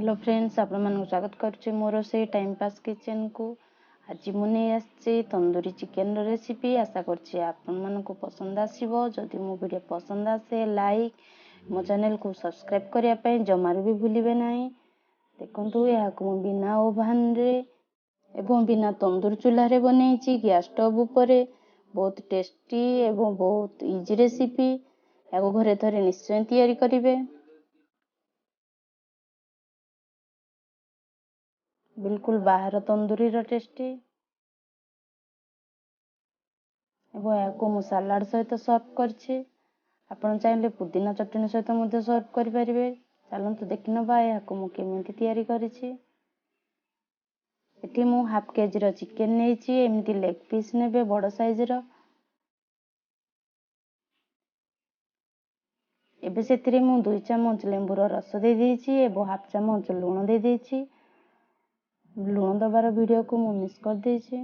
Hello friends आपण मानक स्वागत करुच्चे मोर से टाइम पास किचन को। आज मुझे आसी तंदूरी चिकेन रेसिपी। आशा करुच्चे आपण मानक पसंद आसीबो। जदि मो वीडियो पसंद आसे लाइक मो चैनल को सब्सक्राइब करने जमार भी भूलिबे नहीं। देखंतु या को बिना ओवन रे एवं बिना तंदूर चूल्हा रे बनैछि गैस स्टोव उपरे। बहुत टेस्टी एवं बहुत इजी रेसिपी। या घरे थरे निश्चय तैयारी करिवे। बिल्कुल बाहर तंदूरी टेस्टी एवं या मु सलाड सहित सर्व करछि। आपण चाहिले पुदीना चटनी सहित मध्य सर्व करि परिबे। चलंतु देखिनबा या मु केमिति तैयारी करिछि। एठी मु हाफ केजी रो चिकेन नेछि। एमिति लेग पीस नेबे बड़ साइज रो। एबे सेतिरे मु 2 चम्मच लेंबुर रस दे देछि एवं हाफ चम्मच लूण दे देछि। लूण दबार वीडियो को मु मिस कर देछि।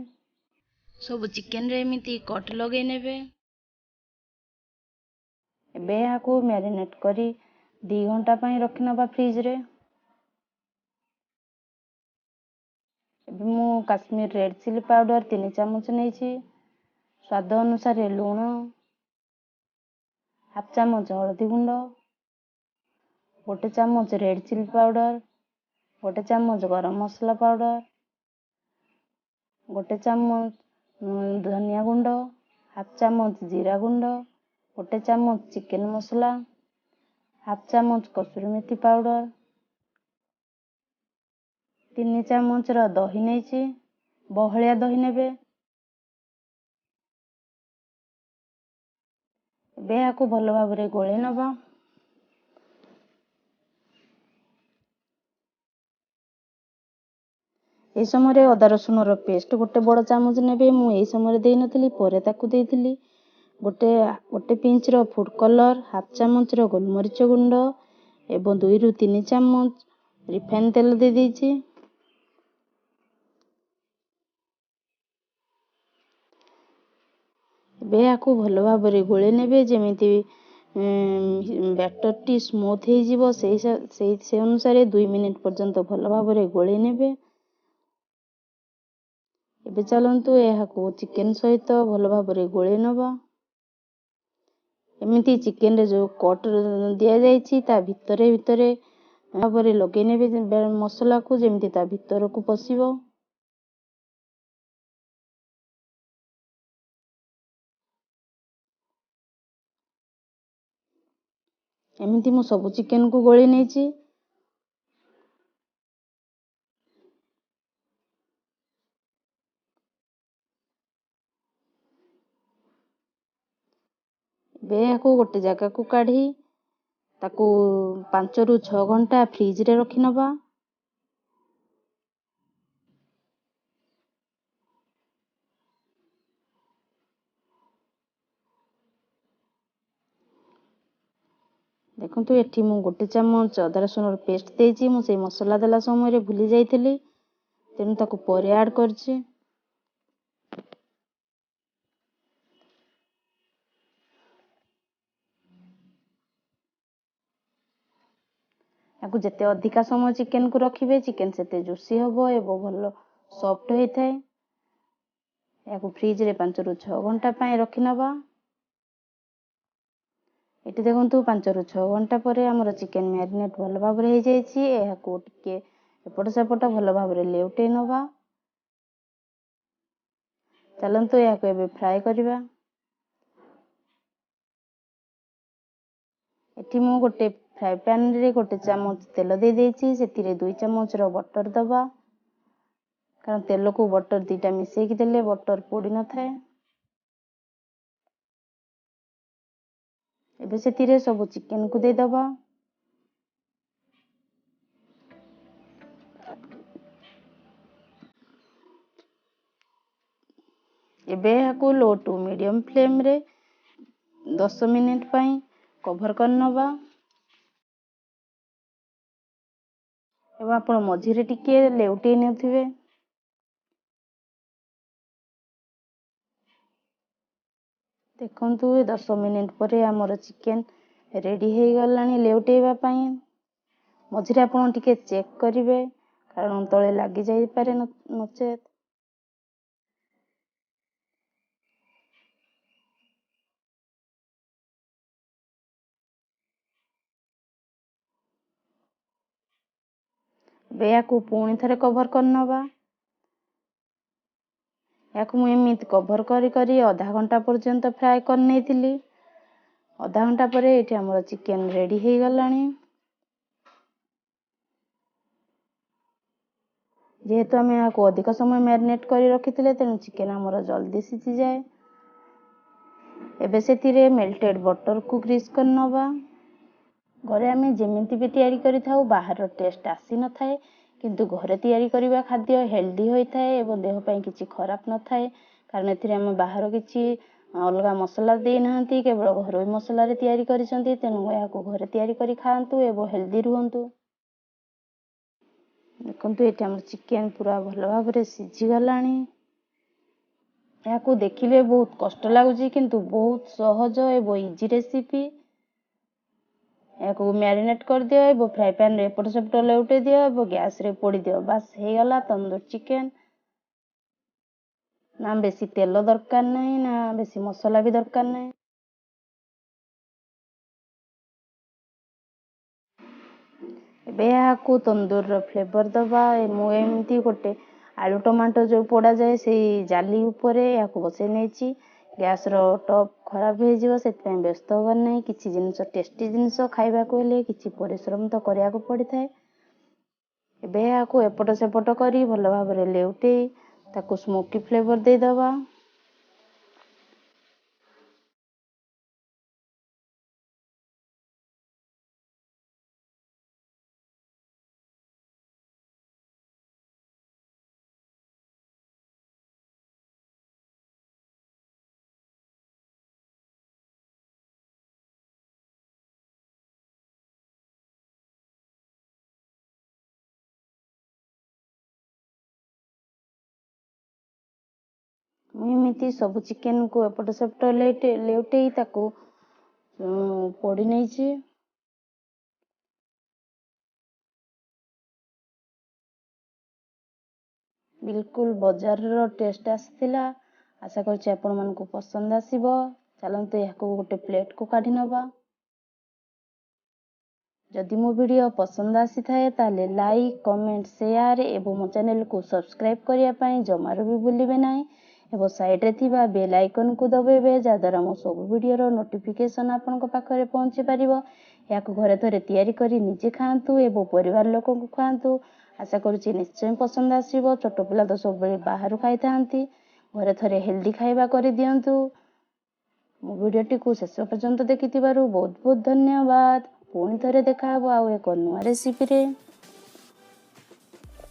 सब चिकेन रे एमिति कट लगे नेबे। एबे या को मैरिनेट करी 2 घंटा पई रखिनबा फ्रिज रे। एबे मु काश्मीर रेड चिली पाउडर 3 चम्मच नेछि। स्वाद अनुसार लूण, हाफ चम्मच हल्दी गुंड, 1 चम्मच रेड चिली पाउडर, 1 चम्मच गरम मसला पाउडर, 1 चम्मच धनिया गुंड, हाफ चम्मच जीरा गुंड, 1 चम्मच चिकेन मसला, हाफ चम्मच कसूरी मेथी पाउडर, 3 चम्मच रा दही नेछि। बहलिया दही नेबे। एबे या को भलो भाबरे गोळे नबा। ए समय अदा रसुन रो पेस्ट 1 बड़ चामच नेबे। मु ए समय देई नथली परे ताकू देइथिली। गोटे पिंच रो फूड कलर, हाफ चम्मच रो गोलमरिच गुंड एवं 2 रु 3 चम्मच रिफाइन तेल दे देछि। एबे या को भलो भाबरे गोळे नेबे जेमिति बैटर टी स्मूथ हे जिवो। से अनुसार 2 मिनिट पर्यंत भलो भाबरे गोळे नेबे। एबे चलंतु एहा को चिकेन सहित भलो भाबरे गोळे नबा। एमिति चिकेन रे जो कट दिया जायछि ता भितरे भाबरे लगे नेबे मसला को जेमिति ता भितर को पसिबो। एमिति मु सब चिकेन को गोळे नेछि। बे को गोटे जगह को काढ़ी ताकू 5 रु 6 घंटा फ्रिज रे रखि नबा। देखंतु एठी मु 1 चम्मच अदा रसुन रो पेस्ट देछि। मु से मसला देला समय रे भूली जाइथिली तेनु ताकू परे ऐड करछि। याकू जते अधिका समय चिकेन को रखिबे चिकेन सेते जूसी हबो एवं भलो सॉफ्ट होई थाए। याकू फ्रिज रे 5 रु 6 घंटा पई रखि नबा। एटी देखंतु 5 रु 6 घंटा परे हमर चिकेन मैरिनेट भलो भाबरे हे जायछि। याकू टिके एपट सेपट भलो भाबरे लेउटे नबा। चलंतु याकू एबे फ्राई करिबा। एठी मु गोटे फ्राई पैन रे 1 चम्मच तेल दे देछि। सेतिरे 2 चम्मच रो बटर दबा। कारण तेल को बटर दीटा मिसेई कि देले बटर पोड़ी न थाए। एबे सेतिरे सब चिकेन को दे दबा। एबे याकू लो टू मीडियम फ्लेम रे 10 मिनिट पई कवर कर नबा। एबे आपण मझी रे टिके लेउटे नेथिबे। देखंतु 10 मिनिट परे हमर चिकेन रेडी हे गलानी लेउटेबा पई। ମଝିରେ ଆପଣ ଟିକେ ଚେକ୍ କରିବେ, କାରଣ ତଳେ ଲାଗି ଯାଇପାରେ ନଚେତ୍। ଏବେ ୟାକୁ ପୁଣି ଥରେ କଭର କରିନେବା। ୟାକୁ ମୁଁ ଏମିତି କଭର କରି କରି ଅଧା ଘଣ୍ଟା ପର୍ଯ୍ୟନ୍ତ ଫ୍ରାଏ କରି ନେଇଥିଲି। ଅଧା ଘଣ୍ଟା ପରେ ଏଠି ଆମର ଚିକେନ ରେଡି ହେଇଗଲାଣି। ଯେହେତୁ ଆମେ ୟାକୁ ଅଧିକ ସମୟ ମ୍ୟାରିନେଟ୍ କରି ରଖିଥିଲେ, ତେଣୁ ଚିକେନ ଆମର ଜଲ୍ଦି ସିଝିଯାଏ। ଏବେ ସେଥିରେ ମେଲ୍ଟେଡ୍ ବଟରକୁ ଗ୍ରୀସ୍ କରି ନେବା। ଘରେ ଆମେ ଯେମିତି ବି ତିଆରି କରିଥାଉ, ବାହାର ଟେଷ୍ଟ ଆସିନଥାଏ, କିନ୍ତୁ ଘରେ ତିଆରି କରିବା ଖାଦ୍ୟ ହେଲ୍ଦି ହୋଇଥାଏ ଏବଂ ଦେହ ପାଇଁ କିଛି ଖରାପ ନଥାଏ, କାରଣ ଏଥିରେ ଆମେ ବାହାର କିଛି ଅଲଗା ମସଲା ଦେଇନାହାନ୍ତି, କେବଳ ଘରୋଇ ମସଲାରେ ତିଆରି କରିଛନ୍ତି। ତେଣୁ ଏହାକୁ ଘରେ ତିଆରି କରି ଖାଆନ୍ତୁ ଏବଂ ହେଲ୍ଦି ରୁହନ୍ତୁ। ଦେଖନ୍ତୁ ଏଠି ଆମର ଚିକେନ ପୁରା ଭଲ ଭାବରେ ସିଝିଗଲାଣି। ଏହାକୁ ଦେଖିଲେ ବହୁତ କଷ୍ଟ ଲାଗୁଛି, କିନ୍ତୁ ବହୁତ ସହଜ ଏବଂ ଇଜି ରେସିପି। ଏହାକୁ ମ୍ୟାରିନେଟ୍ କରିଦିଅ ଏବଂ ଫ୍ରାଏ ପ୍ୟାନ୍ରେ ଏପଟ ସେପଟ ଲେଉଟେଇ ଦିଅ ଏବଂ ଗ୍ୟାସ୍ରେ ପୋଡ଼ିଦିଅ। ବାସ୍ ହେଇଗଲା ତନ୍ଦୁର ଚିକେନ। ନା ବେଶୀ ତେଲ ଦରକାର ନାହିଁ, ନା ବେଶୀ ମସଲା ବି ଦରକାର ନାହିଁ। ଏବେ ଏହାକୁ ତନ୍ଦୁରର ଫ୍ଲେଭର ଦେବା। ମୁଁ ଏମିତି ଗୋଟେ ଆଳୁ ଟମାଟୋ ଯେଉଁ ପୋଡ଼ାଯାଏ ସେଇ ଜାଲି ଉପରେ ଏହାକୁ ବସେଇ ନେଇଛି। ଗ୍ୟାସ୍ର ଟପ୍ ଖରାପ ହେଇଯିବ, ସେଥିପାଇଁ ବ୍ୟସ୍ତ ହେବାର ନାହିଁ। କିଛି ଜିନିଷ ଟେଷ୍ଟି ଜିନିଷ ଖାଇବାକୁ ହେଲେ କିଛି ପରିଶ୍ରମ ତ କରିବାକୁ ପଡ଼ିଥାଏ। ଏବେ ଏହାକୁ ଏପଟ ସେପଟ କରି ଭଲ ଭାବରେ ଲେଉଟେଇ ତାକୁ ସ୍ମୋକି ଫ୍ଲେଭର ଦେଇଦେବା। ମୁଁ ଏମିତି ସବୁ ଚିକେନକୁ ଏପଟ ସେପଟ ଲେଉଟେଇ ତାକୁ ପୋଡ଼ି ନେଇଛି। ବିଲକୁଲ ବଜାରର ଟେଷ୍ଟ ଆସିଥିଲା। ଆଶା କରୁଛି ଆପଣମାନଙ୍କୁ ପସନ୍ଦ ଆସିବ। ଚାଲନ୍ତୁ ଏହାକୁ ଗୋଟେ ପ୍ଲେଟକୁ କାଢ଼ି ନେବା। ଯଦି ମୋ ଭିଡ଼ିଓ ପସନ୍ଦ ଆସିଥାଏ ତାହେଲେ ଲାଇକ୍, କମେଣ୍ଟ, ସେୟାର ଏବଂ ମୋ ଚ୍ୟାନେଲକୁ ସବସ୍କ୍ରାଇବ୍ କରିବା ପାଇଁ ଜମାରୁ ବି ଭୁଲିବେ ନାହିଁ ଏବଂ ସାଇଡ଼ରେ ଥିବା ବେଲ୍ ଆଇକନକୁ ଦବାଇବେ, ଯାହାଦ୍ୱାରା ମୋ ସବୁ ଭିଡ଼ିଓର ନୋଟିଫିକେସନ୍ ଆପଣଙ୍କ ପାଖରେ ପହଞ୍ଚି ପାରିବ। ଏହାକୁ ଘରେ ଥରେ ତିଆରି କରି ନିଜେ ଖାଆନ୍ତୁ ଏବଂ ପରିବାର ଲୋକଙ୍କୁ ଖୁଆନ୍ତୁ। ଆଶା କରୁଛି ନିଶ୍ଚୟ ପସନ୍ଦ ଆସିବ। ଛୋଟ ପିଲା ତ ସବୁବେଳେ ବାହାରୁ ଖାଇଥାନ୍ତି, ଘରେ ଥରେ ହେଲ୍ଦି ଖାଇବା କରିଦିଅନ୍ତୁ। ମୋ ଭିଡ଼ିଓଟିକୁ ଶେଷ ପର୍ଯ୍ୟନ୍ତ ଦେଖିଥିବାରୁ ବହୁତ ବହୁତ ଧନ୍ୟବାଦ। ପୁଣି ଥରେ ଦେଖା ହେବ ଆଉ ଏକ ନୂଆ ରେସିପିରେ।